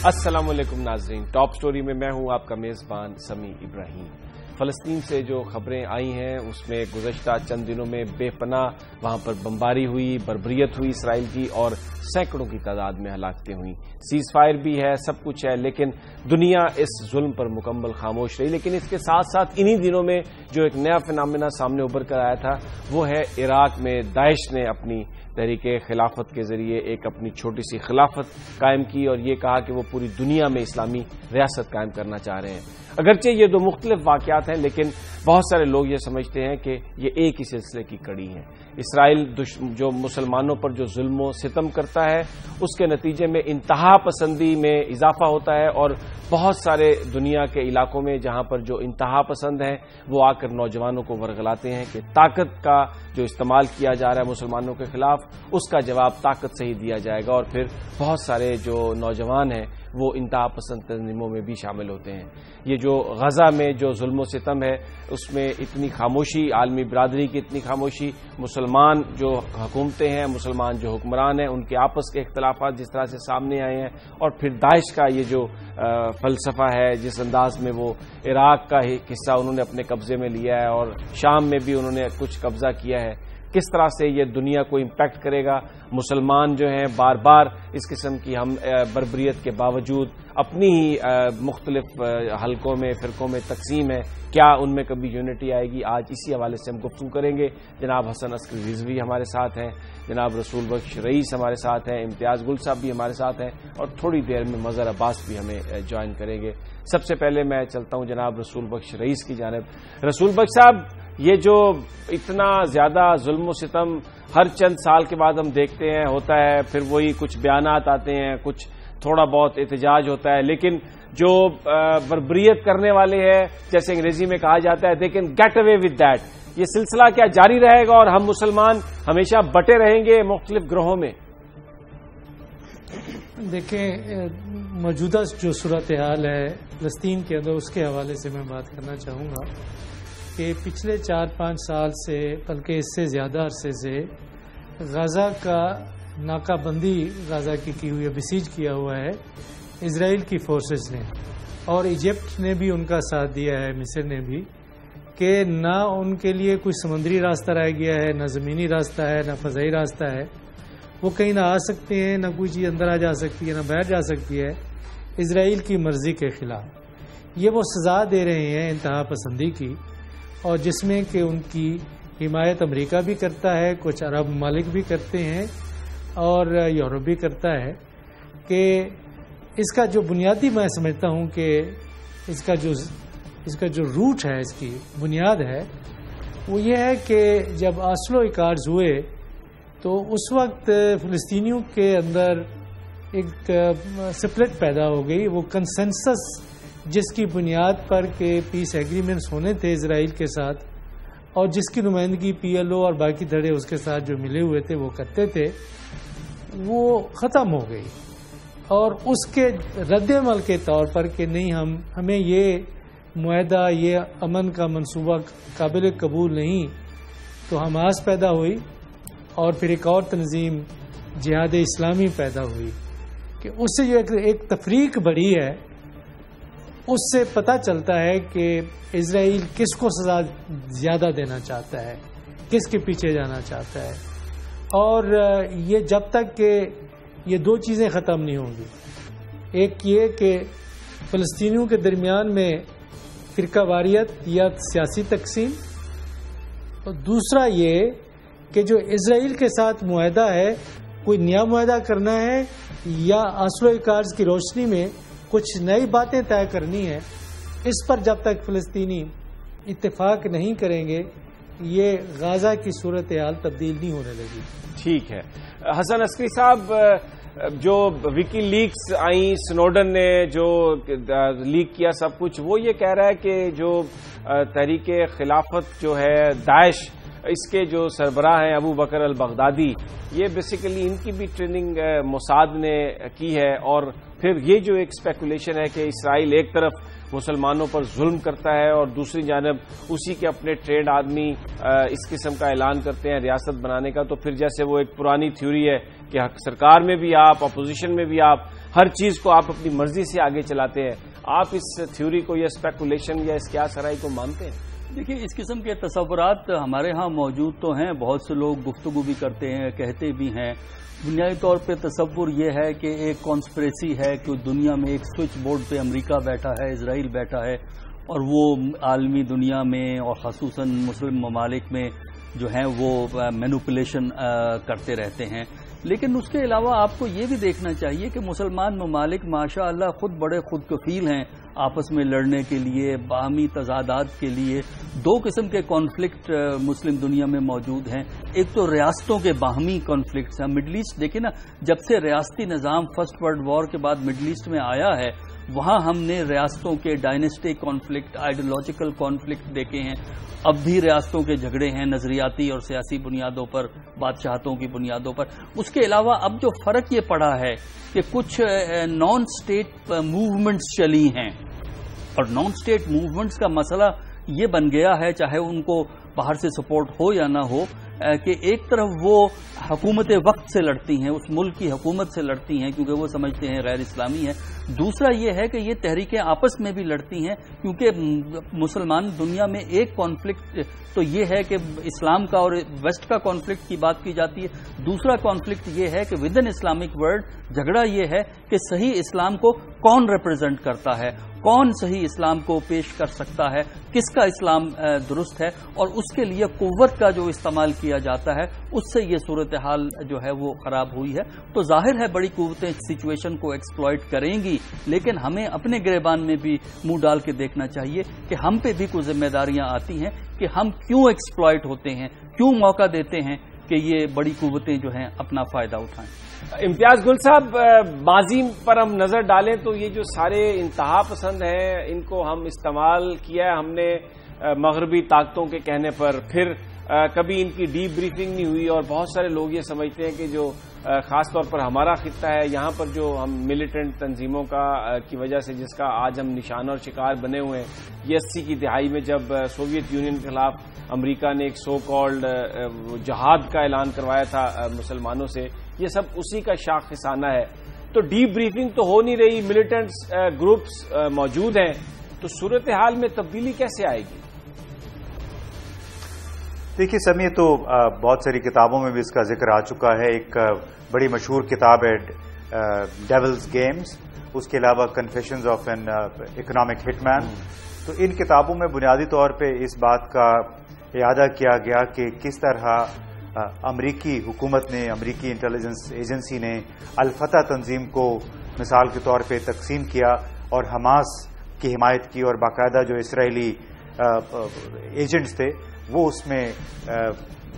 السلام علیکم ناظرین، ٹاپ سٹوری میں میں ہوں آپ کا میزبان سمیع ابراہیم۔ فلسطین سے جو خبریں آئی ہیں اس میں گزشتہ چند دنوں میں بے پناہ وہاں پر بمباری ہوئی، بربریت ہوئی اسرائیل کی، اور سینکڑوں کی تعداد میں ہلاکتیں ہوئیں۔ سیز فائر بھی ہے، سب کچھ ہے، لیکن دنیا اس ظلم پر مکمل خاموش رہی۔ لیکن اس کے ساتھ ساتھ انہی دنوں میں جو ایک نیا فنامنا سامنے ابھر کر آیا تھا وہ ہے عراق میں داعش نے اپنی تحریک خلافت کے ذریعے ایک اپنی چھوٹی سی خلافت قائم کی اور یہ کہا کہ وہ پوری دنیا میں اسلامی ریاست قائم کرنا چاہ رہے ہیں۔ اگرچہ یہ دو مختلف واقعات ہیں، لیکن بہت سارے لوگ یہ سمجھتے ہیں کہ یہ ایک ہی سلسلے کی کڑی ہیں۔ اسرائیل جو مسلمانوں پر جو ظلم و ستم کرتا ہے اس کے نتیجے میں انتہا پسندی میں اضافہ ہوتا ہے، اور بہت سارے دنیا کے علاقوں میں جہاں پر جو انتہا پسند ہیں وہ آ کر نوجوانوں کو ورغلاتے ہیں کہ طاقت کا جو استعمال کیا جا رہا ہے مسلمانوں کے خلاف اس کا جواب طاقت سے ہی دیا جائے گا، اور پھر بہت سارے جو نوجوان ہیں وہ انتہا پسند تنظیموں میں بھی شامل ہوتے ہیں۔ یہ جو غزہ میں جو ظلم و ستم ہے اس میں اتنی خاموشی، عالمی برادری کی اتنی خاموشی، مسلمان جو حکومتیں ہیں، مسلمان جو حکمران ہیں، ان کے آپس کے اختلافات جس طرح سے سامنے آئے ہیں، اور پھر داعش کا یہ جو فلسفہ ہے جس انداز میں وہ عراق کا حصہ انہوں نے اپنے قبضے میں لیا ہے اور شام میں بھی انہوں نے کچھ قبضہ کیا ہے، کس طرح سے یہ دنیا کو امپیکٹ کرے گا۔ مسلمان جو ہیں بار بار اس قسم کی ہم بربریت کے باوجود اپنی ہی مختلف حلقوں میں، فرقوں میں تقسیم ہے، کیا ان میں کبھی یونٹی آئے گی؟ آج اسی حوالے سے ہم گفتگو کریں گے۔ جناب حسن عسکری رضوی ہمارے ساتھ ہیں، جناب رسول بخش رئیس ہمارے ساتھ ہیں، امتیاز گل صاحب بھی ہمارے ساتھ ہیں، اور تھوڑی دیر میں مظہر عباس بھی ہمیں جوائن کریں گے۔ سب سے پہلے میں چلتا ہوں جناب رسول بخش رئیس کی جانب۔ رسول بخش صاحب، یہ جو اتنا زیادہ ظلم و ستم ہر چند سال کے بعد ہم دیکھتے ہیں ہوتا ہے، پھر وہی کچھ بیانات آتے ہیں، کچھ تھوڑا بہت احتجاج ہوتا ہے، لیکن جو بربریت کرنے والے ہیں جیسے انگریزی میں کہا جاتا ہے they can get away with that, یہ سلسلہ کیا جاری رہے گا اور ہم مسلمان ہمیشہ بٹے رہیں گے مختلف گروہوں میں؟ دیکھیں، موجودہ جو صورتحال ہے فلسطین کے اندر اس کے حوالے سے میں بات کرنا چاہوں گا کہ پچھلے 4-5 سال سے، بلکہ اس سے زیادہ عرصے سے غزہ کا ناکہ بندی غزہ کی ہوئی ہے، بسیج کیا ہوا ہے اسرائیل کی فورسز نے، اور ایجپٹ نے بھی ان کا ساتھ دیا ہے، مصر نے بھی، کہ نہ ان کے لیے کوئی سمندری راستہ رہ گیا ہے، نہ زمینی راستہ ہے، نہ فضائی راستہ ہے، وہ کہیں نہ آ سکتے ہیں، نہ کوئی چیز اندر آ جا سکتی ہے، نہ باہر جا سکتی ہے اسرائیل کی مرضی کے خلاف۔ یہ وہ سزا دے رہے ہیں انتہا پسندی کی، اور جس میں کہ ان کی حمایت امریکہ بھی کرتا ہے، کچھ عرب ممالک بھی کرتے ہیں، اور یورپ بھی کرتا ہے، کہ اس کا جو بنیادی میں سمجھتا ہوں کہ اس کا جو روٹ ہے، اس کی بنیاد ہے، وہ یہ ہے کہ جب آسلو ایکارڈز ہوئے تو اس وقت فلسطینیوں کے اندر ایک سپلٹ پیدا ہو گئی، وہ کنسنسس جس کی بنیاد پر کہ پیس ایگریمنٹس ہونے تھے اسرائیل کے ساتھ، اور جس کی نمائندگی پی ایل او اور باقی دھڑے اس کے ساتھ جو ملے ہوئے تھے وہ کرتے تھے، وہ ختم ہو گئی، اور اس کے رد عمل کے طور پر کہ نہیں، ہمیں یہ معاہدہ، یہ امن کا منصوبہ قابل قبول نہیں، تو حماس پیدا ہوئی، اور پھر ایک اور تنظیم جہاد اسلامی پیدا ہوئی، کہ اس سے جو ایک تفریق بڑھی ہے، اس سے پتہ چلتا ہے کہ اسرائیل کس کو سزا زیادہ دینا چاہتا ہے، کس کے پیچھے جانا چاہتا ہے، اور یہ جب تک کہ یہ دو چیزیں ختم نہیں ہوں گی، ایک یہ کہ فلسطینیوں کے درمیان میں فرقہ واریت یا سیاسی تقسیم، اور دوسرا یہ کہ جو اسرائیل کے ساتھ معاہدہ ہے، کوئی نیا معاہدہ کرنا ہے یا آسلو ایکارڈز کی روشنی میں کچھ نئی باتیں طے کرنی ہے، اس پر جب تک فلسطینی اتفاق نہیں کریں گے یہ غزہ کی صورتحال تبدیل نہیں ہونے لگی۔ ٹھیک ہے حسن عسکری صاحب، جو وکی لیکس آئیں، سنوڈن نے جو لیک کیا سب کچھ، وہ یہ کہہ رہا ہے کہ جو تحریک خلافت جو ہے داعش، اس کے جو سربراہ ہیں ابو بکر البغدادی، یہ بیسیکلی ان کی بھی ٹریننگ موساد نے کی ہے، اور پھر یہ جو ایک اسپیکولیشن ہے کہ اسرائیل ایک طرف مسلمانوں پر ظلم کرتا ہے اور دوسری جانب اسی کے اپنے ٹرینڈ آدمی اس قسم کا اعلان کرتے ہیں ریاست بنانے کا، تو پھر جیسے وہ ایک پرانی تھیوری ہے کہ سرکار میں بھی آپ، اپوزیشن میں بھی آپ، ہر چیز کو آپ اپنی مرضی سے آگے چلاتے ہیں. آپ اس تھیوری کو یا اسپیکولیشن یا اس قیاس آرائی کو مانتے ہیں؟ دیکھیے اس قسم کے تصورات ہمارے ہاں موجود تو ہیں، بہت سے لوگ گفتگو بھی کرتے ہیں، کہتے بھی ہیں. بنیادی طور پہ تصور یہ ہے کہ ایک کانسپریسی ہے کہ دنیا میں ایک سوئچ بورڈ پہ امریکہ بیٹھا ہے، اسرائیل بیٹھا ہے، اور وہ عالمی دنیا میں اور خصوصاً مسلم ممالک میں جو ہیں وہ مینوپولیشن کرتے رہتے ہیں. لیکن اس کے علاوہ آپ کو یہ بھی دیکھنا چاہیے کہ مسلمان ممالک ماشاء اللہ خود بڑے خود کفیل ہیں آپس میں لڑنے کے لیے، باہمی تضادات کے لیے. دو قسم کے کانفلکٹ مسلم دنیا میں موجود ہیں. ایک تو ریاستوں کے باہمی کانفلکٹس ہیں. مڈل ایسٹ دیکھیں نا، جب سے ریاستی نظام فرسٹ ورلڈ وار کے بعد مڈل ایسٹ میں آیا ہے، وہاں ہم نے ریاستوں کے ڈائنسٹک کانفلکٹ، آئیڈیولوجیکل کانفلکٹ دیکھے ہیں. اب بھی ریاستوں کے جھگڑے ہیں نظریاتی اور سیاسی بنیادوں پر، بادشاہتوں کی بنیادوں پر. اس کے علاوہ اب جو فرق یہ پڑا ہے کہ کچھ نان اسٹیٹ موومنٹس چلی ہیں، اور نان اسٹیٹ موومنٹس کا مسئلہ یہ بن گیا ہے، چاہے ان کو باہر سے سپورٹ ہو یا نہ ہو، کہ ایک طرف وہ حکومت وقت سے لڑتی ہیں، اس ملک کی حکومت سے لڑتی ہیں کیونکہ وہ سمجھتے ہیں غیر اسلامی ہے. دوسرا یہ ہے کہ یہ تحریکیں آپس میں بھی لڑتی ہیں کیونکہ مسلمان دنیا میں ایک کانفلکٹ تو یہ ہے کہ اسلام کا اور ویسٹ کا کانفلکٹ کی بات کی جاتی ہے. دوسرا کانفلکٹ یہ ہے کہ ود ان اسلامک ورلڈ جھگڑا یہ ہے کہ صحیح اسلام کو کون ریپرزینٹ کرتا ہے، کون صحیح اسلام کو پیش کر سکتا ہے، کس کا اسلام درست ہے، اور اس کے لیے قوت کا جو استعمال کیا جاتا ہے اس سے یہ صورتحال جو ہے وہ خراب ہوئی ہے. تو ظاہر ہے بڑی قوتیں سچویشن کو ایکسپلائٹ کریں گی، لیکن ہمیں اپنے گریبان میں بھی منہ ڈال کے دیکھنا چاہیے کہ ہم پہ بھی کچھ ذمہ داریاں آتی ہیں کہ ہم کیوں ایکسپلائٹ ہوتے ہیں، کیوں موقع دیتے ہیں کہ یہ بڑی قوتیں جو ہیں اپنا فائدہ اٹھائیں. امتیاز گل صاحب، ماضی پر ہم نظر ڈالیں تو یہ جو سارے انتہا پسند ہیں ان کو ہم استعمال کیا ہے ہم نے مغربی طاقتوں کے کہنے پر، پھر کبھی ان کی ڈی بریفنگ نہیں ہوئی، اور بہت سارے لوگ یہ سمجھتے ہیں کہ جو خاص طور پر ہمارا خطہ ہے یہاں پر جو ہم ملیٹنٹ تنظیموں کی وجہ سے جس کا آج ہم نشانہ اور شکار بنے ہوئے ہیں، یہ 80 کی دہائی میں جب سوویت یونین کے خلاف امریکہ نے ایک سو کالڈ جہاد کا اعلان کروایا تھا مسلمانوں سے، یہ سب اسی کا شاخ خزانہ ہے. تو ڈی بریفنگ تو ہو نہیں رہی، ملیٹنٹس گروپس موجود ہیں، تو صورتحال میں تبدیلی کیسے آئے گی؟ دیکھیے سمیع، تو بہت ساری کتابوں میں بھی اس کا ذکر آ چکا ہے. ایک بڑی مشہور کتاب ہے ڈیولز گیمز، اس کے علاوہ کنفیشنز آف این اکنامک ہٹ مین. تو ان کتابوں میں بنیادی طور پہ اس بات کا اعادہ کیا گیا کہ کس طرح امریکی حکومت نے، امریکی انٹیلیجنس ایجنسی نے الفتح تنظیم کو مثال کے طور پہ تقسیم کیا اور حماس کی حمایت کی، اور باقاعدہ جو اسرائیلی ایجنٹس تھے وہ اس میں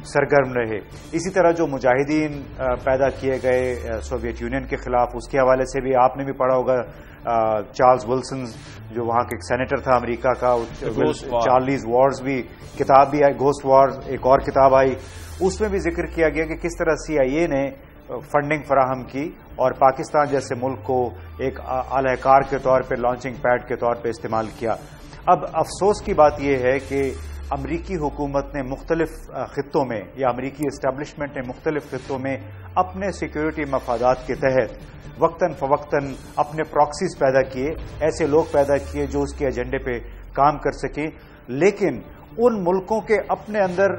سرگرم رہے. اسی طرح جو مجاہدین پیدا کیے گئے سوویت یونین کے خلاف، اس کے حوالے سے بھی آپ نے بھی پڑھا ہوگا، چارلز ولسن جو وہاں کے ایک سینیٹر تھا امریکہ کا، چارلیز وارز بھی کتاب بھی آئی، گھوسٹ وارز ایک اور کتاب آئی، اس میں بھی ذکر کیا گیا کہ کس طرح CIA نے فنڈنگ فراہم کی اور پاکستان جیسے ملک کو ایک اعلی کار کے طور پہ لانچنگ پیڈ کے طور پہ استعمال کیا. اب افسوس کی بات یہ ہے کہ امریکی حکومت نے مختلف خطوں میں، یا امریکی اسٹیبلشمنٹ نے مختلف خطوں میں اپنے سیکیورٹی مفادات کے تحت وقتاً فوقتاً اپنے پراکسیز پیدا کیے، ایسے لوگ پیدا کیے جو اس کے ایجنڈے پہ کام کر سکیں. لیکن ان ملکوں کے اپنے اندر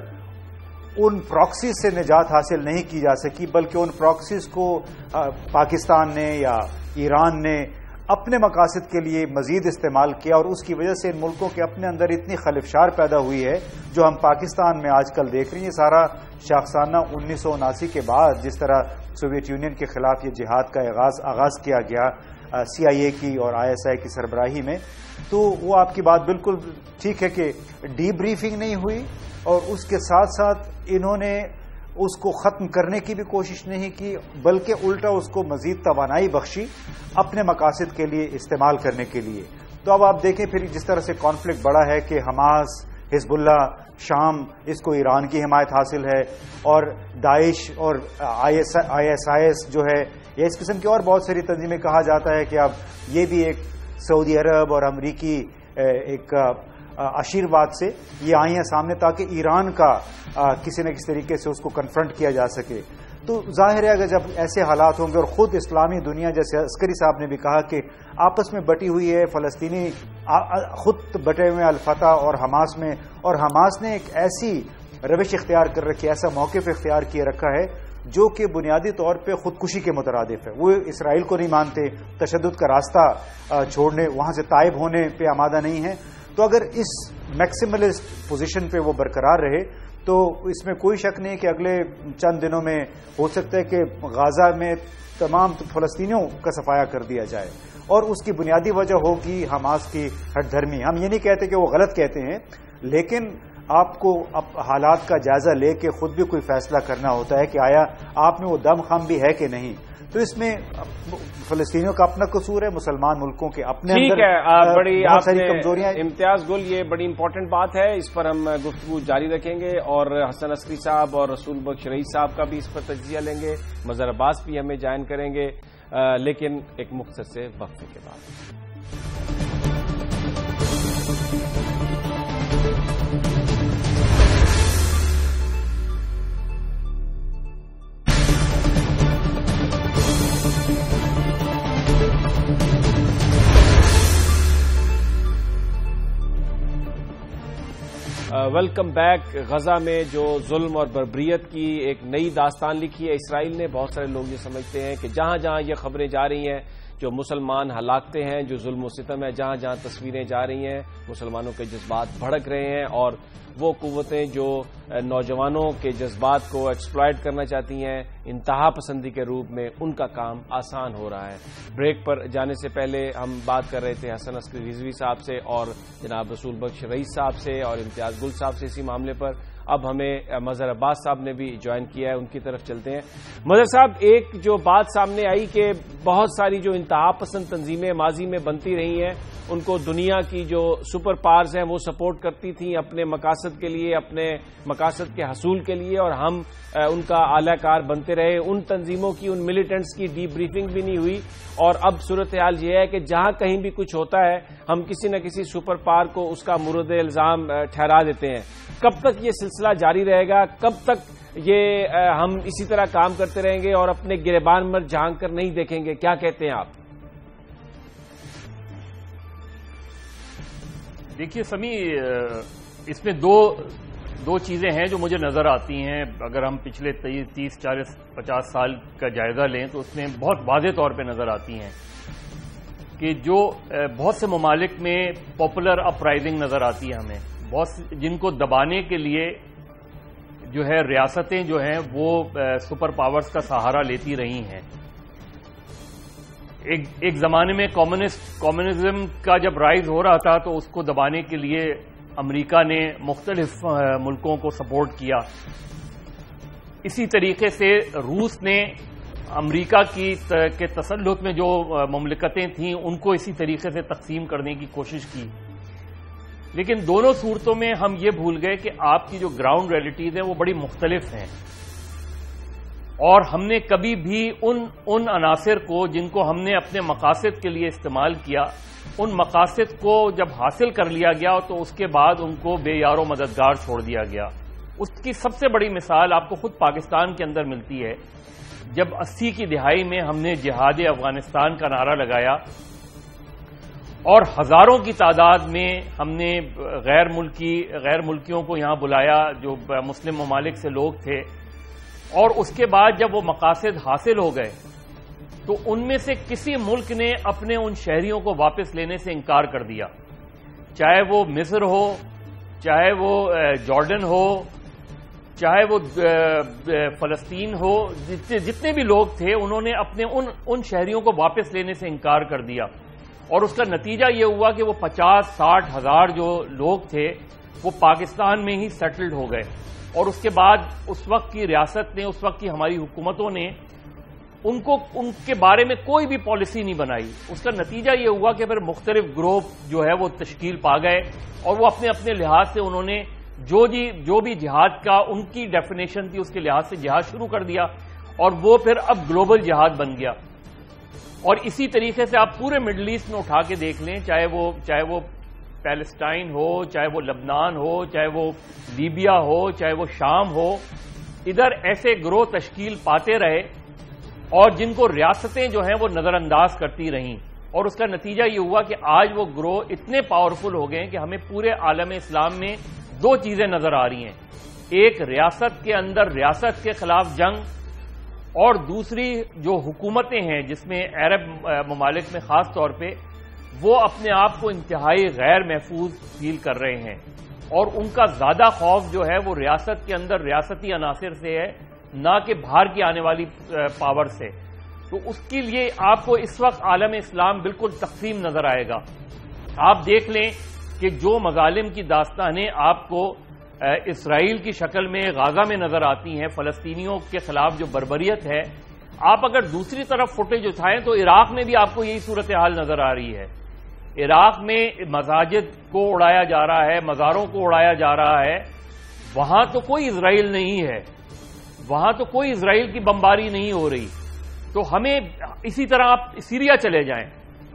ان پراکسیز سے نجات حاصل نہیں کی جا سکی، بلکہ ان پراکسیز کو پاکستان نے یا ایران نے اپنے مقاصد کے لیے مزید استعمال کیا، اور اس کی وجہ سے ان ملکوں کے اپنے اندر اتنی خلفشار پیدا ہوئی ہے جو ہم پاکستان میں آج کل دیکھ رہے ہیں. سارا شاخسانہ 1979 کے بعد جس طرح سوویت یونین کے خلاف یہ جہاد کا آغاز کیا گیا CIA کی اور ISI کی سربراہی میں، تو وہ آپ کی بات بالکل ٹھیک ہے کہ ڈی بریفنگ نہیں ہوئی، اور اس کے ساتھ ساتھ انہوں نے اس کو ختم کرنے کی بھی کوشش نہیں کی، بلکہ الٹا اس کو مزید توانائی بخشی اپنے مقاصد کے لیے استعمال کرنے کے لیے. تو اب آپ دیکھیں پھر جس طرح سے کانفلکٹ بڑا ہے کہ حماس، حزب اللہ، شام، اس کو ایران کی حمایت حاصل ہے، اور داعش اور ISIS جو ہے، یا اس قسم کی اور بہت ساری تنظیمیں کہا جاتا ہے کہ اب یہ بھی ایک سعودی عرب اور امریکی ایک آشیرواد سے یہ آئی ہیں سامنے تاکہ ایران کا کسی نہ کسی طریقے سے اس کو کنفرنٹ کیا جا سکے. تو ظاہر ہے اگر جب ایسے حالات ہوں گے اور خود اسلامی دنیا جیسے عسکری صاحب نے بھی کہا کہ آپس میں بٹی ہوئی ہے، فلسطینی خود بٹے ہوئے الفتح اور حماس میں، اور حماس نے ایک ایسی روش اختیار کر رکھی، ایسا موقف اختیار کیے رکھا ہے جو کہ بنیادی طور پہ خودکشی کے مترادف ہے. وہ اسرائیل کو نہیں مانتے، تشدد کا راستہ چھوڑنے، وہاں سے طائب ہونے پہ آمادہ نہیں ہے. تو اگر اس میکسیملسٹ پوزیشن پہ وہ برقرار رہے تو اس میں کوئی شک نہیں کہ اگلے چند دنوں میں ہو سکتا ہے کہ غازہ میں تمام فلسطینیوں کا صفایا کر دیا جائے، اور اس کی بنیادی وجہ ہوگی حماس کی ہٹ دھرمی. ہم یہ نہیں کہتے کہ وہ غلط کہتے ہیں، لیکن آپ کو حالات کا جائزہ لے کے خود بھی کوئی فیصلہ کرنا ہوتا ہے کہ آیا آپ میں وہ دم خم بھی ہے کہ نہیں. تو اس میں فلسطینیوں کا اپنا قصور ہے، مسلمان ملکوں کے اپنے اندر بہت ساری کمزوریاں. امتیاز گل، یہ بڑی امپورٹنٹ بات ہے، اس پر ہم گفتگو جاری رکھیں گے اور حسن عسکری صاحب اور رسول بخش رئیس صاحب کا بھی اس پر تجزیہ لیں گے، مظہر عباس بھی ہمیں جوائن کریں گے، لیکن ایک مختصر سے وقفے کے بعد. Welcome back. غزہ میں جو ظلم اور بربریت کی ایک نئی داستان لکھی ہے اسرائیل نے. بہت سارے لوگ یہ سمجھتے ہیں کہ جہاں جہاں یہ خبریں جا رہی ہیں جو مسلمان ہلاکتے ہیں، جو ظلم و ستم ہے، جہاں جہاں تصویریں جا رہی ہیں مسلمانوں کے جذبات بھڑک رہے ہیں، اور وہ قوتیں جو نوجوانوں کے جذبات کو ایکسپلائٹ کرنا چاہتی ہیں انتہا پسندی کے روپ میں، ان کا کام آسان ہو رہا ہے. بریک پر جانے سے پہلے ہم بات کر رہے تھے حسن عسکری رضوی صاحب سے اور جناب رسول بخش رئیس صاحب سے اور امتیاز گل صاحب سے اسی معاملے پر. اب ہمیں مظہر عباس صاحب نے بھی جوائن کیا ہے، ان کی طرف چلتے ہیں. مظہر صاحب، ایک جو بات سامنے آئی کہ بہت ساری جو انتہا پسند تنظیمیں ماضی میں بنتی رہی ہیں، ان کو دنیا کی جو سپر پاورز ہیں وہ سپورٹ کرتی تھیں اپنے مقاصد کے لیے، اپنے مقاصد کے حصول کے لیے، اور ہم ان کا اعلی کار بنتے رہے. ان تنظیموں کی، ان ملیٹنٹس کی ڈی بریفنگ بھی نہیں ہوئی، اور اب صورتحال یہ ہے کہ جہاں کہیں بھی کچھ ہوتا ہے ہم کسی نہ کسی سپر پاور کو اس کا مورد الزام ٹھہرا دیتے ہیں. کب تک یہ سلسلہ جاری رہے گا؟ کب تک یہ ہم اسی طرح کام کرتے رہیں گے اور اپنے گریبان میں جھانک کر نہیں دیکھیں گے؟ کیا کہتے ہیں آپ؟ دیکھیے سمی، اس میں دو چیزیں ہیں جو مجھے نظر آتی ہیں. اگر ہم پچھلے 30 40 50 سال کا جائزہ لیں تو اس میں بہت واضح طور پہ نظر آتی ہیں کہ جو بہت سے ممالک میں پاپولر اپ رائزنگ نظر آتی ہے ہمیں، جن کو دبانے کے لیے جو ہے ریاستیں جو ہیں وہ سپر پاورز کا سہارا لیتی رہی ہیں. ایک زمانے میں کمیونزم کا جب رائز ہو رہا تھا تو اس کو دبانے کے لیے امریکہ نے مختلف ملکوں کو سپورٹ کیا. اسی طریقے سے روس نے امریکہ کے تسلط میں جو مملکتیں تھیں ان کو اسی طریقے سے تقسیم کرنے کی کوشش کی. لیکن دونوں صورتوں میں ہم یہ بھول گئے کہ آپ کی جو گراؤنڈ ریئلٹیز ہیں وہ بڑی مختلف ہیں، اور ہم نے کبھی بھی ان عناصر کو جن کو ہم نے اپنے مقاصد کے لیے استعمال کیا، ان مقاصد کو جب حاصل کر لیا گیا تو اس کے بعد ان کو بے یار و مددگار چھوڑ دیا گیا. اس کی سب سے بڑی مثال آپ کو خود پاکستان کے اندر ملتی ہے. جب 80 کی دہائی میں ہم نے جہاد افغانستان کا نعرہ لگایا اور ہزاروں کی تعداد میں ہم نے غیر ملکیوں کو یہاں بلایا جو مسلم ممالک سے لوگ تھے، اور اس کے بعد جب وہ مقاصد حاصل ہو گئے تو ان میں سے کسی ملک نے اپنے ان شہریوں کو واپس لینے سے انکار کر دیا، چاہے وہ مصر ہو، چاہے وہ جارڈن ہو، چاہے وہ فلسطین ہو. جتنے بھی لوگ تھے انہوں نے اپنے ان شہریوں کو واپس لینے سے انکار کر دیا، اور اس کا نتیجہ یہ ہوا کہ وہ 50-60 ہزار جو لوگ تھے وہ پاکستان میں ہی سیٹلڈ ہو گئے. اور اس کے بعد اس وقت کی ریاست نے، اس وقت کی ہماری حکومتوں نے ان کے بارے میں کوئی بھی پالیسی نہیں بنائی. اس کا نتیجہ یہ ہوا کہ پھر مختلف گروپ جو ہے وہ تشکیل پا گئے، اور وہ اپنے اپنے لحاظ سے انہوں نے جو بھی جہاد کا ان کی ڈیفینیشن تھی اس کے لحاظ سے جہاد شروع کر دیا، اور وہ پھر اب گلوبل جہاد بن گیا. اور اسی طریقے سے آپ پورے مڈل ایسٹ میں اٹھا کے دیکھ لیں، چاہے وہ پیلسٹائن ہو، چاہے وہ لبنان ہو، چاہے وہ لیبیا ہو، چاہے وہ شام ہو، ادھر ایسے گروہ تشکیل پاتے رہے اور جن کو ریاستیں جو ہیں وہ نظر انداز کرتی رہیں، اور اس کا نتیجہ یہ ہوا کہ آج وہ گروہ اتنے پاورفل ہو گئے کہ ہمیں پورے عالم اسلام میں دو چیزیں نظر آ رہی ہیں، ایک ریاست کے اندر ریاست کے خلاف جنگ، اور دوسری جو حکومتیں ہیں جس میں عرب ممالک میں خاص طور پہ وہ اپنے آپ کو انتہائی غیر محفوظ فیل کر رہے ہیں، اور ان کا زیادہ خوف جو ہے وہ ریاست کے اندر ریاستی عناصر سے ہے، نہ کہ باہر کی آنے والی پاور سے۔ تو اس کے لیے آپ کو اس وقت عالم اسلام بالکل تقسیم نظر آئے گا۔ آپ دیکھ لیں کہ جو مظالم کی داستانیں آپ کو اسرائیل کی شکل میں غزہ میں نظر آتی ہیں، فلسطینیوں کے خلاف جو بربریت ہے، آپ اگر دوسری طرف فوٹیج اٹھائیں تو عراق میں بھی آپ کو یہی صورتحال نظر آ رہی ہے۔ عراق میں مساجد کو اڑایا جا رہا ہے، مزاروں کو اڑایا جا رہا ہے، وہاں تو کوئی اسرائیل نہیں ہے، وہاں تو کوئی اسرائیل کی بمباری نہیں ہو رہی۔ تو ہمیں اسی طرح آپ سیریا چلے جائیں،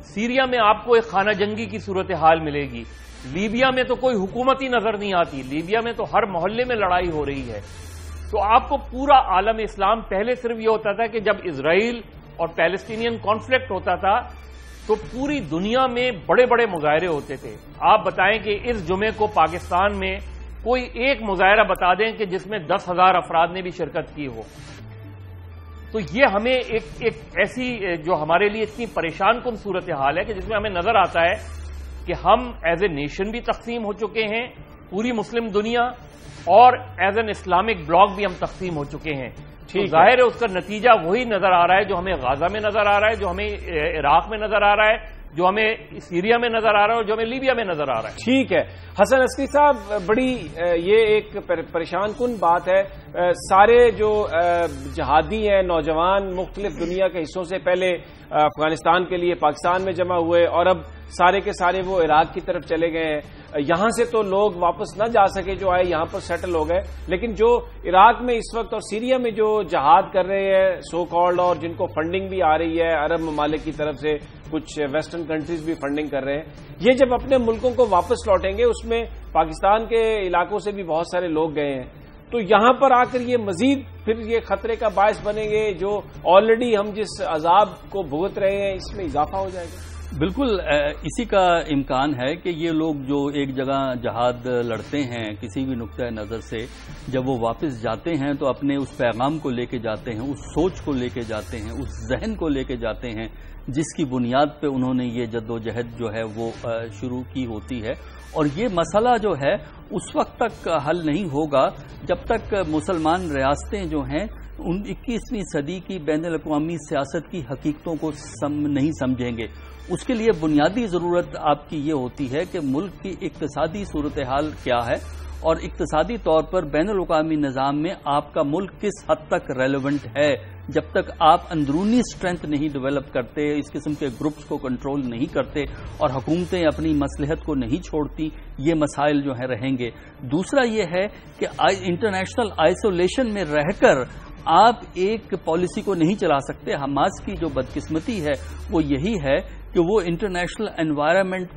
سیریا میں آپ کو ایک خانہ جنگی کی صورتحال ملے گی، لیبیا میں تو کوئی حکومت ہی نظر نہیں آتی، لیبیا میں تو ہر محلے میں لڑائی ہو رہی ہے۔ تو آپ کو پورا عالم اسلام پہلے صرف یہ ہوتا تھا کہ جب اسرائیل اور پیلسٹینین کانفلکٹ ہوتا تھا تو پوری دنیا میں بڑے بڑے مظاہرے ہوتے تھے۔ آپ بتائیں کہ اس جمعے کو پاکستان میں کوئی ایک مظاہرہ بتا دیں کہ جس میں 10,000 افراد نے بھی شرکت کی ہو۔ تو یہ ہمیں ایک ایسی جو ہمارے لیے اتنی پریشان کن صورتحال ہے کہ جس میں ہمیں نظر آتا ہے کہ ہم ایز اے نیشن بھی تقسیم ہو چکے ہیں، پوری مسلم دنیا، اور ایز این اسلامک بلاک بھی ہم تقسیم ہو چکے ہیں۔ ظاہر ہے اس کا نتیجہ وہی نظر آ رہا ہے جو ہمیں غزہ میں نظر آ رہا ہے، جو ہمیں عراق میں نظر آ رہا ہے، جو ہمیں سیریا میں نظر آ رہا ہے، اور جو ہمیں لیبیا میں نظر آ رہا ہے۔ ٹھیک ہے حسن عسکری صاحب، بڑی یہ ایک پریشان کن بات ہے۔ سارے جو جہادی ہیں، نوجوان مختلف دنیا کے حصوں سے پہلے افغانستان کے لیے پاکستان میں جمع ہوئے اور اب سارے کے سارے وہ عراق کی طرف چلے گئے ہیں۔ یہاں سے تو لوگ واپس نہ جا سکے، جو آئے یہاں پر سیٹل ہو گئے، لیکن جو عراق میں اس وقت اور سیریا میں جو جہاد کر رہے ہیں سو کالڈ، اور جن کو فنڈنگ بھی آ رہی ہے عرب ممالک کی طرف سے، کچھ ویسٹرن کنٹریز بھی فنڈنگ کر رہے ہیں، یہ جب اپنے ملکوں کو واپس لوٹیں گے، اس میں پاکستان کے علاقوں سے بھی بہت سارے لوگ گئے ہیں، تو یہاں پر آ کر یہ مزید پھر یہ خطرے کا باعث بنیں گے، جو آلریڈی ہم جس عذاب کو بھگت رہے ہیں اس میں اضافہ ہو جائے گا۔ بالکل اسی کا امکان ہے کہ یہ لوگ جو ایک جگہ جہاد لڑتے ہیں کسی بھی نقطۂ نظر سے، جب وہ واپس جاتے ہیں تو اپنے اس پیغام کو لے کے جاتے ہیں، اس سوچ کو لے کے جاتے ہیں، اس ذہن کو لے کے جاتے ہیں جس کی بنیاد پہ انہوں نے یہ جد و جہد جو ہے وہ شروع کی ہوتی ہے۔ اور یہ مسئلہ جو ہے اس وقت تک حل نہیں ہوگا جب تک مسلمان ریاستیں جو ہیں 21ویں صدی کی بین الاقوامی سیاست کی حقیقتوں کو نہیں سمجھیں گے۔ اس کے لیے بنیادی ضرورت آپ کی یہ ہوتی ہے کہ ملک کی اقتصادی صورتحال کیا ہے، اور اقتصادی طور پر بین الاقوامی نظام میں آپ کا ملک کس حد تک ریلیونٹ ہے۔ جب تک آپ اندرونی سٹرینتھ نہیں ڈیولپ کرتے، اس قسم کے گروپس کو کنٹرول نہیں کرتے اور حکومتیں اپنی مصلحت کو نہیں چھوڑتی، یہ مسائل جو ہیں رہیں گے۔ دوسرا یہ ہے کہ انٹرنیشنل آئسولیشن میں رہ کر آپ ایک پالیسی کو نہیں چلا سکتے۔ حماس کی جو بدقسمتی ہے وہ یہی ہے کہ وہ انٹرنیشنل انوائرمنٹ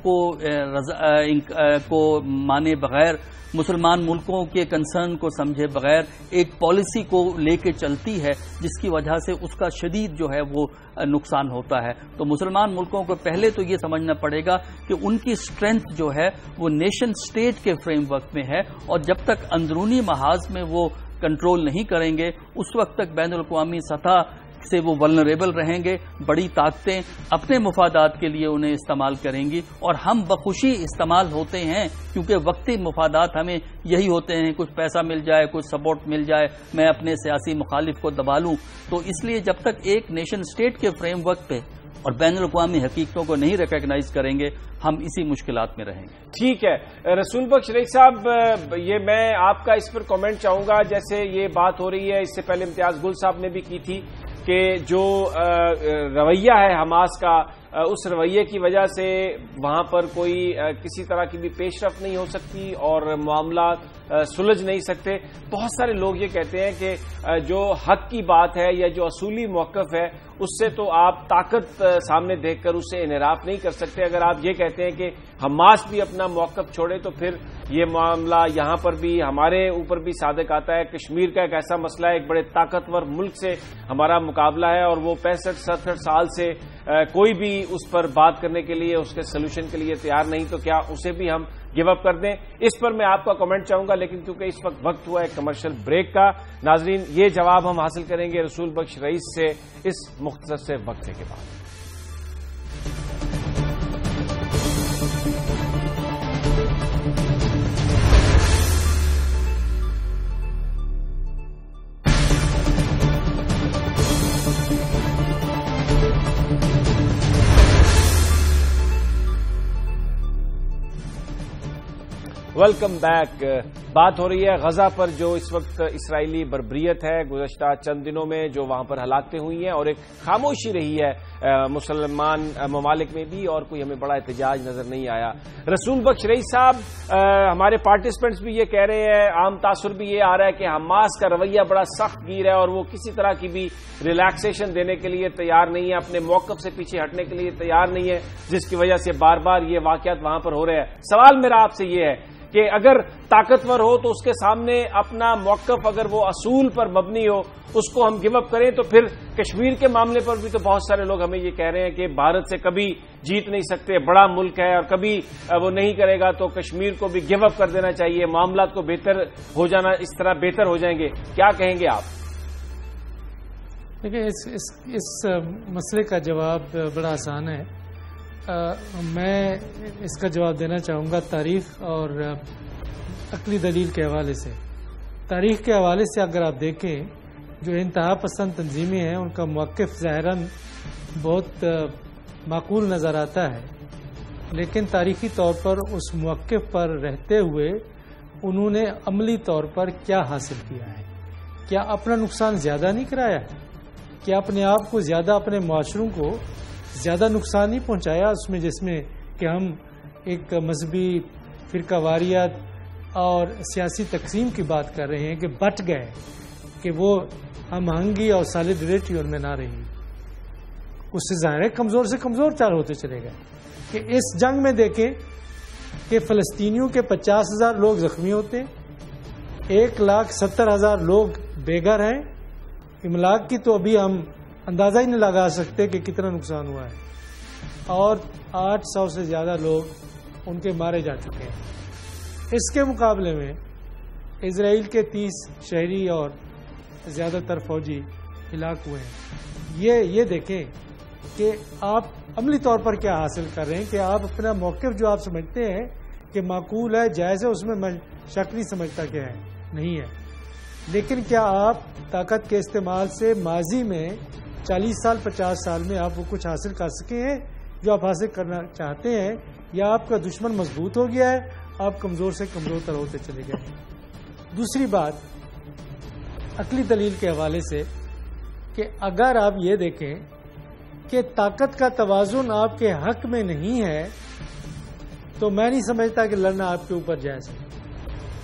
کو مانے بغیر، مسلمان ملکوں کے کنسرن کو سمجھے بغیر ایک پالیسی کو لے کے چلتی ہے، جس کی وجہ سے اس کا شدید جو ہے وہ نقصان ہوتا ہے۔ تو مسلمان ملکوں کو پہلے تو یہ سمجھنا پڑے گا کہ ان کی اسٹرینتھ جو ہے وہ نیشن سٹیٹ کے فریم ورک میں ہے، اور جب تک اندرونی محاذ میں وہ کنٹرول نہیں کریں گے اس وقت تک بین الاقوامی سطح سے وہ ولنریبل رہیں گے۔ بڑی طاقتیں اپنے مفادات کے لیے انہیں استعمال کریں گی، اور ہم بخوشی استعمال ہوتے ہیں کیونکہ وقتی مفادات ہمیں یہی ہوتے ہیں، کچھ پیسہ مل جائے، کچھ سپورٹ مل جائے، میں اپنے سیاسی مخالف کو دبا لوں۔ تو اس لیے جب تک ایک نیشن سٹیٹ کے فریم ورک پہ اور بین الاقوامی حقیقتوں کو نہیں ریکگنائز کریں گے، ہم اسی مشکلات میں رہیں گے۔ ٹھیک ہے رسول بخش ریک صاحب، یہ میں آپ کا اس پر کامنٹ چاہوں گا۔ جیسے یہ بات ہو رہی ہے، اس سے پہلے امتیاز گل صاحب نے بھی کی تھی کہ جو رویہ ہے حماس کا اس رویے کی وجہ سے وہاں پر کوئی کسی طرح کی بھی پیش رفت نہیں ہو سکتی اور معاملات سلجھ نہیں سکتے. بہت سارے لوگ یہ کہتے ہیں کہ جو حق کی بات ہے یا جو اصولی موقف ہے اس سے تو آپ طاقت سامنے دیکھ کر اس سے انحراف نہیں کر سکتے. اگر آپ یہ کہتے ہیں کہ حماس بھی اپنا موقف چھوڑے تو پھر یہ معاملہ یہاں پر بھی ہمارے اوپر بھی صادق آتا ہے. کشمیر کا ایک ایسا مسئلہ ہے, ایک بڑے طاقتور ملک سے ہمارا مقابلہ ہے اور وہ 65-67 سال سے کوئی بھی اس پر بات کرنے کے لیے, اس کے سولوشن کے لیے تیار نہیں, تو کیا اسے بھی ہم گیو اپ کر دیں؟ اس پر میں آپ کا کمنٹ چاہوں گا, لیکن کیونکہ اس وقت ہوا ہے کمرشل بریک کا. ناظرین, یہ جواب ہم حاصل کریں گے رسول بخش رئیس سے اس مختصر سے وقفے کے بعد. Welcome back. بات ہو رہی ہے غزہ پر جو اس وقت اسرائیلی بربریت ہے گزشتہ چند دنوں میں جو وہاں پر ہلاکتیں ہوئی ہیں, اور ایک خاموشی رہی ہے مسلمان ممالک میں بھی اور کوئی ہمیں بڑا احتجاج نظر نہیں آیا. رسول بخش رئیس صاحب, ہمارے پارٹیسپینٹس بھی یہ کہہ رہے ہیں, عام تاثر بھی یہ آ رہا ہے کہ حماس کا رویہ بڑا سخت گیر ہے اور وہ کسی طرح کی بھی ریلیکسیشن دینے کے لیے تیار نہیں ہے, اپنے موقف سے پیچھے ہٹنے کے لیے تیار نہیں ہے, جس کی وجہ سے بار بار یہ واقعات وہاں پر ہو رہے ہیں. سوال میرا آپ سے یہ ہے کہ اگر طاقتور ہو تو اس کے سامنے اپنا موقف اگر وہ اصول پر مبنی ہو اس کو ہم گیو اپ کریں, تو پھر کشمیر کے معاملے پر بھی تو بہت سارے لوگ ہمیں یہ کہہ رہے ہیں کہ بھارت سے کبھی جیت نہیں سکتے, بڑا ملک ہے اور کبھی وہ نہیں کرے گا تو کشمیر کو بھی گیو اپ کر دینا چاہیے, معاملات کو بہتر ہو جانا اس طرح بہتر ہو جائیں گے. کیا کہیں گے آپ؟ دیکھیں, اس مسئلے کا جواب بڑا آسان ہے. میں اس کا جواب دینا چاہوں گا تاریخ اور عقلی دلیل کے حوالے سے. تاریخ کے حوالے سے اگر آپ دیکھیں, جو انتہا پسند تنظیمیں ہیں ان کا موقف ظاہراً بہت معقول نظر آتا ہے, لیکن تاریخی طور پر اس موقف پر رہتے ہوئے انہوں نے عملی طور پر کیا حاصل کیا ہے؟ کیا اپنا نقصان زیادہ نہیں کرایا؟ کیا اپنے آپ کو زیادہ, اپنے معاشروں کو زیادہ نقصان نہیں پہنچایا اس میں, جس میں کہ ہم ایک مذہبی فرقہ واریت اور سیاسی تقسیم کی بات کر رہے ہیں کہ بٹ گئے, کہ وہ ہم آہنگی اور سالیڈریٹی ان میں نہ رہی. اس سے ظاہر ہے کمزور سے کمزور چار ہوتے چلے گئے. کہ اس جنگ میں دیکھیں کہ فلسطینیوں کے 50,000 لوگ زخمی ہوتے, 1,70,000 لوگ بے گھر ہیں. املاک کی تو ابھی ہم اندازہ ہی نہیں لگا سکتے کہ کتنا نقصان ہوا ہے, اور 800 سے زیادہ لوگ ان کے مارے جا چکے ہیں. اس کے مقابلے میں اسرائیل کے 30 شہری اور زیادہ تر فوجی ہلاک ہوئے ہیں. یہ دیکھیں کہ آپ عملی طور پر کیا حاصل کر رہے ہیں, کہ آپ اپنا موقف جو آپ سمجھتے ہیں کہ معقول ہے, جائز ہے, اس میں شک نہیں سمجھتا کیا ہے, نہیں ہے. لیکن کیا آپ طاقت کے استعمال سے ماضی میں 40 سال 50 سال میں آپ وہ کچھ حاصل کر سکے ہیں جو آپ حاصل کرنا چاہتے ہیں, یا آپ کا دشمن مضبوط ہو گیا ہے, آپ کمزور سے کمزور تر ہوتے چلے گئے. دوسری بات عقلی دلیل کے حوالے سے, کہ اگر آپ یہ دیکھیں کہ طاقت کا توازن آپ کے حق میں نہیں ہے تو میں نہیں سمجھتا کہ لڑنا آپ کے اوپر جائز ہے.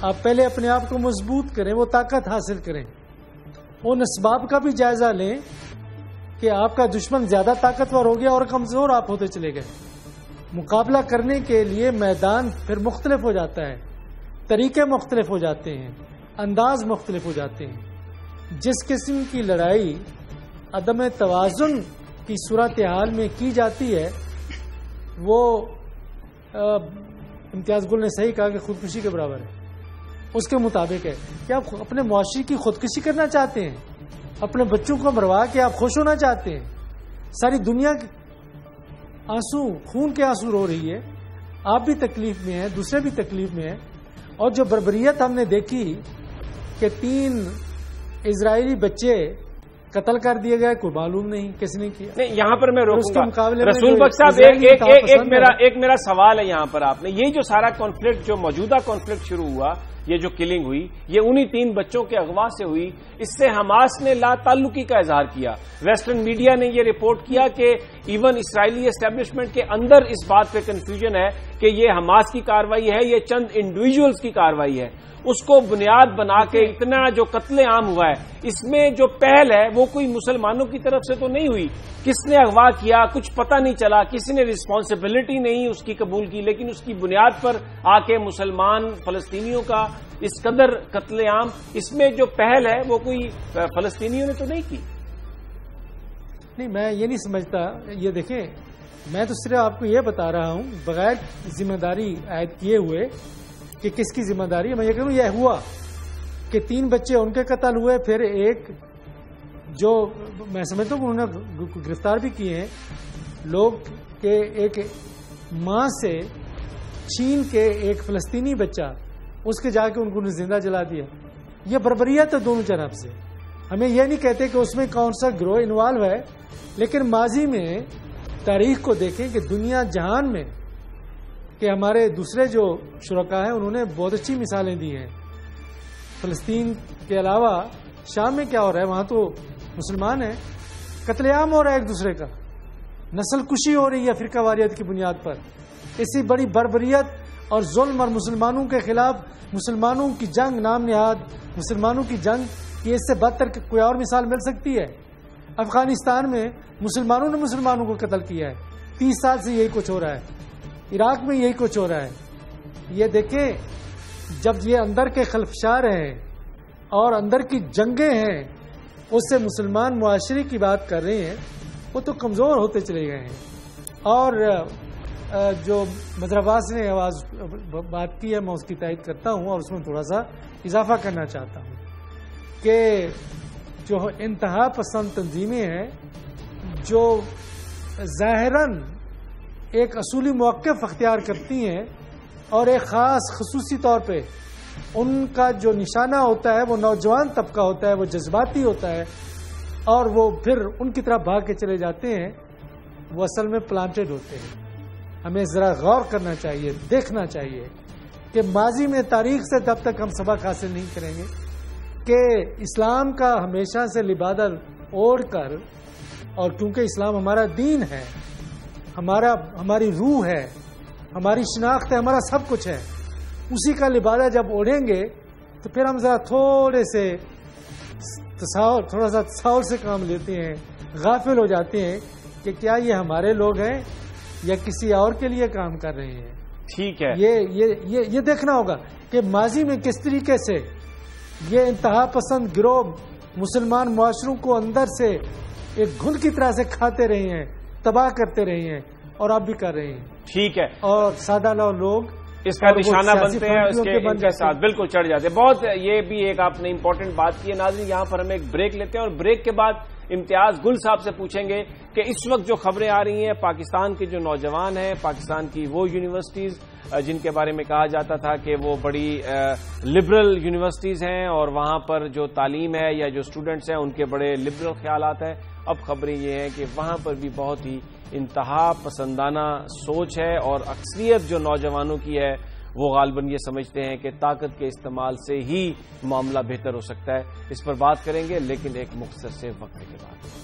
آپ پہلے اپنے آپ کو مضبوط کریں, وہ طاقت حاصل کریں, ان اسباب کا بھی جائزہ لیں کہ آپ کا دشمن زیادہ طاقتور ہو گیا اور کمزور آپ ہوتے چلے گئے. مقابلہ کرنے کے لیے میدان پھر مختلف ہو جاتا ہے, طریقے مختلف ہو جاتے ہیں, انداز مختلف ہو جاتے ہیں. جس قسم کی لڑائی عدم توازن کی صورتحال میں کی جاتی ہے وہ امتیاز گل نے صحیح کہا کہ خودکشی کے برابر ہے. اس کے مطابق ہے کہ آپ اپنے معاشرے کی خودکشی کرنا چاہتے ہیں, اپنے بچوں کو مروا کے آپ خوش ہونا چاہتے ہیں. ساری دنیا آنسو, خون کے آنسو رو رہی ہے, آپ بھی تکلیف میں ہیں, دوسرے بھی تکلیف میں ہیں. اور جو بربریت ہم نے دیکھی کہ 3 اسرائیلی بچے قتل کر دیے گئے, کوئی معلوم نہیں کس نے کیا. نہیں, یہاں پر میں روکوں گا رسول بخش صاحب, ایک میرا سوال ہے یہاں پر. آپ نے یہ جو سارا کانفلکٹ, جو موجودہ کانفلکٹ شروع ہوا, یہ جو کلنگ ہوئی یہ انہی 3 بچوں کے اغوا سے ہوئی. اس سے حماس نے لا تعلقی کا اظہار کیا. ویسٹرن میڈیا نے یہ رپورٹ کیا کہ ایون اسرائیلی اسٹیبلشمنٹ کے اندر اس بات پہ کنفیوژن ہے کہ یہ حماس کی کارروائی ہے، یہ چند انڈیویجولز کی کارروائی ہے. اس کو بنیاد بنا کے اتنا جو قتل عام ہوا ہے اس میں جو پہل ہے وہ کوئی مسلمانوں کی طرف سے تو نہیں ہوئی. کس نے اغوا کیا کچھ پتہ نہیں چلا، کسی نے رسپانسبلٹی نہیں اس کی قبول کی، لیکن اس کی بنیاد پر آ کے مسلمان فلسطینیوں کا اس قدر قتل عام، اس میں جو پہل ہے وہ کوئی فلسطینیوں نے تو نہیں کی. نہیں، میں یہ نہیں سمجھتا. یہ دیکھیں، میں تو صرف آپ کو یہ بتا رہا ہوں بغیر ذمہ داری عائد کیے ہوئے کہ کس کی ذمہ داری ہے. میں یہ کہوں یہ ہوا کہ 3 بچے ان کے قتل ہوئے، پھر ایک جو میں سمجھتا ہوں کہ انہوں نے گرفتار بھی کیے ہیں لوگ کہ ایک ماں سے چھین کے ایک فلسطینی بچہ اس کے جا کے ان کو زندہ جلا دیا. یہ بربریت ہے دونوں طرف سے. ہمیں یہ نہیں کہتے کہ اس میں کون سا گروہ انوالو ہے، لیکن ماضی میں تاریخ کو دیکھیں کہ دنیا جہان میں کہ ہمارے دوسرے جو شرکاء ہیں انہوں نے بہت اچھی مثالیں دی ہیں. فلسطین کے علاوہ شام میں کیا ہو رہا ہے، وہاں تو مسلمان ہیں، قتل عام ہو رہا ہے ایک دوسرے کا، نسل کشی ہو رہی ہے فرقہ واریت کی بنیاد پر. اسی بڑی بربریت اور ظلم اور مسلمانوں کے خلاف مسلمانوں کی جنگ نام نہاد مسلمانوں کی جنگ کی اس سے بدتر کوئی اور مثال مل سکتی ہے؟ افغانستان میں مسلمانوں نے مسلمانوں کو قتل کیا ہے، 30 سال سے یہی کچھ ہو رہا ہے. عراق میں یہی کچھ ہو رہا ہے. یہ دیکھیں، جب یہ اندر کے خلفشار ہیں اور اندر کی جنگیں ہیں اس سے مسلمان معاشرے کی بات کر رہے ہیں، وہ تو کمزور ہوتے چلے گئے ہیں. اور جو مظہر عباس نے بات کی ہے میں اس کی تائید کرتا ہوں، اور اس میں تھوڑا سا اضافہ کرنا چاہتا ہوں کہ جو انتہا پسند تنظیمیں ہیں جو ظاہراً ایک اصولی موقف اختیار کرتی ہیں اور ایک خاص خصوصی طور پہ ان کا جو نشانہ ہوتا ہے وہ نوجوان طبقہ ہوتا ہے، وہ جذباتی ہوتا ہے اور وہ پھر ان کی طرف بھاگ کے چلے جاتے ہیں، وہ اصل میں پلانٹڈ ہوتے ہیں. ہمیں ذرا غور کرنا چاہیے، دیکھنا چاہیے کہ ماضی میں تاریخ سے جب تک ہم سبق حاصل نہیں کریں گے کہ اسلام کا ہمیشہ سے لبادہ اوڑھ کر، اور کیونکہ اسلام ہمارا دین ہے، ہماری روح ہے، ہماری شناخت ہے، ہمارا سب کچھ ہے، اسی کا لبادہ جب اوڑھیں گے تو پھر ہم ذرا تھوڑا سا تصاور سے کام لیتے ہیں، غافل ہو جاتے ہیں کہ کیا یہ ہمارے لوگ ہیں یا کسی اور کے لیے کام کر رہے ہیں. ٹھیک ہے، یہ دیکھنا ہوگا کہ ماضی میں کس طریقے سے یہ انتہا پسند گروہ مسلمان معاشروں کو اندر سے ایک گھن کی طرح سے کھاتے رہے ہیں، تباہ کرتے رہے ہیں، اور اب بھی کر رہے ہیں. ٹھیک ہے، اور سادہ لوگ اس کا نشانہ بنتے ہیں، اس کے ساتھ بالکل چڑھ جاتے ہیں. بہت یہ بھی ایک آپ نے امپورٹنٹ بات کی ہے. ناظرین، یہاں پر ہم ایک بریک لیتے ہیں اور بریک کے بعد امتیاز گل صاحب سے پوچھیں گے کہ اس وقت جو خبریں آ رہی ہیں پاکستان کے جو نوجوان ہیں، پاکستان کی وہ یونیورسٹیز جن کے بارے میں کہا جاتا تھا کہ وہ بڑی لبرل یونیورسٹیز ہیں اور وہاں پر جو تعلیم ہے یا جو اسٹوڈنٹس ہیں ان کے بڑے لبرل خیالات ہیں، اب خبریں یہ ہیں کہ وہاں پر بھی بہت ہی انتہا پسندانہ سوچ ہے اور اکثریت جو نوجوانوں کی ہے وہ غالباً یہ سمجھتے ہیں کہ طاقت کے استعمال سے ہی معاملہ بہتر ہو سکتا ہے. اس پر بات کریں گے لیکن ایک مختصر سے وقت کے بعد.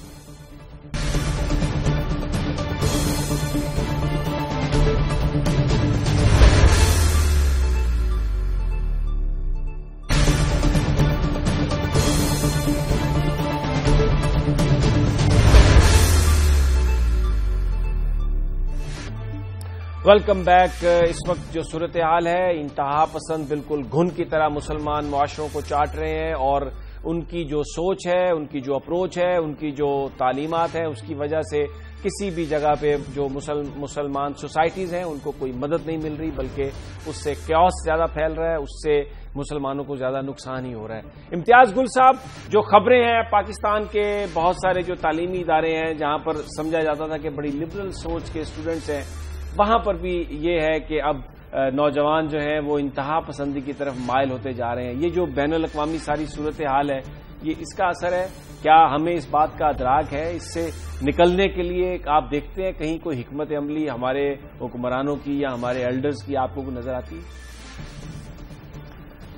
Welcome back. اس وقت جو صورتحال ہے انتہا پسند بالکل گھن کی طرح مسلمان معاشروں کو چاٹ رہے ہیں اور ان کی جو سوچ ہے، ان کی جو اپروچ ہے، ان کی جو تعلیمات ہیں، اس کی وجہ سے کسی بھی جگہ پہ جو مسلمان سوسائٹیز ہیں ان کو کوئی مدد نہیں مل رہی، بلکہ اس سے کیوس زیادہ پھیل رہا ہے، اس سے مسلمانوں کو زیادہ نقصان ہی ہو رہا ہے. امتیاز گل صاحب، جو خبریں ہیں پاکستان کے بہت سارے جو تعلیمی ادارے ہیں جہاں پر سمجھا جاتا تھا کہ بڑی لبرل سوچ کے اسٹوڈنٹس ہیں، وہاں پر بھی یہ ہے کہ اب نوجوان جو ہیں وہ انتہا پسندی کی طرف مائل ہوتے جا رہے ہیں. یہ جو بین الاقوامی ساری صورتحال ہے، یہ اس کا اثر ہے؟ کیا ہمیں اس بات کا ادراک ہے؟ اس سے نکلنے کے لیے آپ دیکھتے ہیں کہیں کوئی حکمت عملی ہمارے حکمرانوں کی یا ہمارے ایلڈرز کی آپ کو نظر آتی ہے؟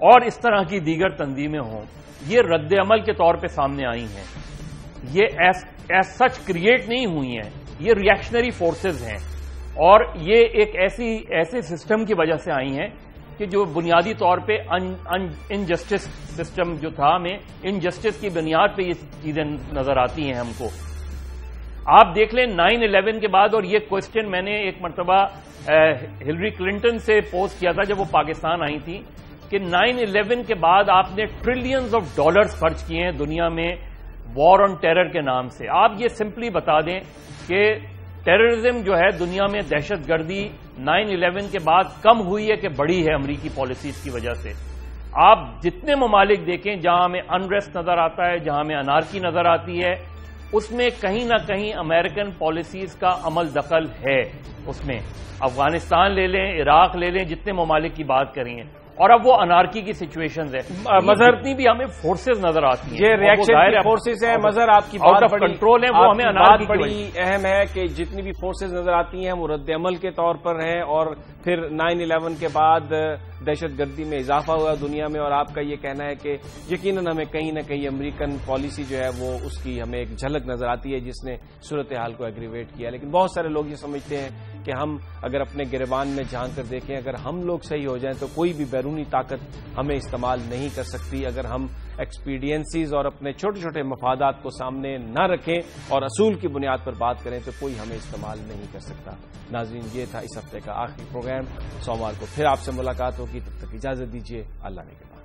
اور اس طرح کی دیگر تنظیمیں ہوں، یہ رد عمل کے طور پہ سامنے آئی ہیں، یہ ایز سچ کریٹ نہیں ہوئی ہیں، یہ ریئیکشنری فورسز ہیں، اور یہ ایک ایسے سسٹم کی وجہ سے آئی ہیں کہ جو بنیادی طور پہ انجسٹس سسٹم جو تھا، ہمیں انجسٹس کی بنیاد پہ یہ چیزیں نظر آتی ہیں ہم کو. آپ دیکھ لیں 9/11 کے بعد، اور یہ کوشچن میں نے ایک مرتبہ ہلری کلنٹن سے پوسٹ کیا تھا جب وہ پاکستان آئی تھی، کہ 9/11 کے بعد آپ نے ٹریلینز آف ڈالرز خرچ کیے ہیں دنیا میں وار آن ٹیرر کے نام سے. آپ یہ سمپلی بتا دیں کہ ٹیررزم جو ہے دنیا میں، دہشت گردی 9/11 کے بعد کم ہوئی ہے کہ بڑھی ہے امریکی پالیسیز کی وجہ سے. آپ جتنے ممالک دیکھیں جہاں ہمیں انریسٹ نظر آتا ہے، جہاں ہمیں انارکی نظر آتی ہے، اس میں کہیں نہ کہیں امریکن پالیسیز کا عمل دخل ہے. اس میں افغانستان لے لیں، عراق لے لیں، جتنے ممالک کی بات کریں ہیں، اور اب وہ انارکی کی سچویشنز ہے. مظہر اتنی بھی ہمیں فورسز نظر آتی ہیں، یہ ریئیکشن فورسز ہیں. مظہر آپ کی آؤٹ آف کنٹرول ہیں، وہ ہمیں انارکی بڑی اہم ہے کہ جتنی بھی فورسز نظر آتی ہیں وہ رد عمل کے طور پر ہیں، اور پھر 9/11 کے بعد دہشت گردی میں اضافہ ہوا دنیا میں. اور آپ کا یہ کہنا ہے کہ یقیناً ہمیں کہیں نہ کہیں امریکن پالیسی جو ہے وہ اس کی ہمیں ایک جھلک نظر آتی ہے جس نے صورتحال کو ایگریویٹ کیا. لیکن بہت سارے لوگ یہ سمجھتے ہیں کہ ہم اگر اپنے گریبان میں جھانک کر دیکھیں، اگر ہم لوگ صحیح ہو جائیں تو کوئی بھی بیرونی طاقت ہمیں استعمال نہیں کر سکتی. اگر ہم ایکسپیڈینسیز اور اپنے چھوٹے چھوٹے مفادات کو سامنے نہ رکھیں اور اصول کی بنیاد پر بات کریں تو کوئی ہمیں استعمال نہیں کر سکتا. ناظرین، یہ تھا اس ہفتے کا آخری پروگرام. سوموار کو پھر آپ سے ملاقات ہوگی، تب تک اجازت دیجیے. اللہ نے کے بعد.